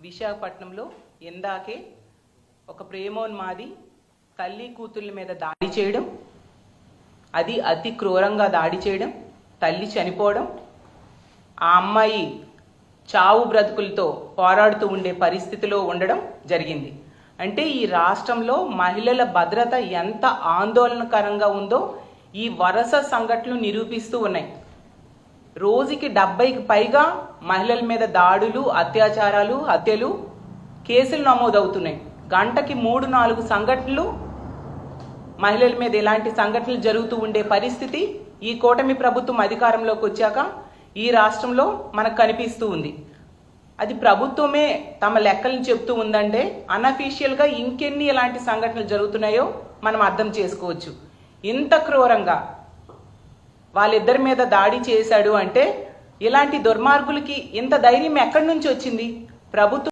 విశాఖపట్నంలో ఎందాకే ఒక ప్రేమోన్మాది తల్లి కూతుళ్ళ మీద దాడి చేయడం, అది అతి క్రూరంగా దాడి చేయడం, తల్లి చనిపోవడం, ఆ అమ్మాయి చావు బ్రతుకులతో పోరాడుతూ ఉండే పరిస్థితిలో ఉండడం జరిగింది. అంటే ఈ రాష్ట్రంలో మహిళల భద్రత ఎంత ఆందోళనకరంగా ఉందో ఈ వరుస సంఘటనలు నిరూపిస్తూ ఉన్నాయి. రోజుకి 70కి పైగా మహిళల మీద దాడులు, అత్యాచారాలు, హత్యలు, కేసులు నమోదవుతున్నాయి. గంటకి 3-4 సంఘటనలు మహిళల మీద ఇలాంటి సంఘటనలు జరుగుతూ ఉండే పరిస్థితి ఈ కూటమి ప్రభుత్వం అధికారంలోకి వచ్చాక ఈ రాష్ట్రంలో మనకు కనిపిస్తూ ఉంది. అది ప్రభుత్వమే తమ లెక్కలను చెప్తూ ఉందంటే అన్అఫీషియల్గా ఇంకెన్ని ఇలాంటి సంఘటనలు జరుగుతున్నాయో మనం అర్థం చేసుకోవచ్చు. ఇంత క్రూరంగా వాళ్ళిద్దరి మీద దాడి చేశాడు అంటే ఇలాంటి దుర్మార్గులకి ఇంత ధైర్యం ఎక్కడి నుంచి వచ్చింది? ప్రభుత్వం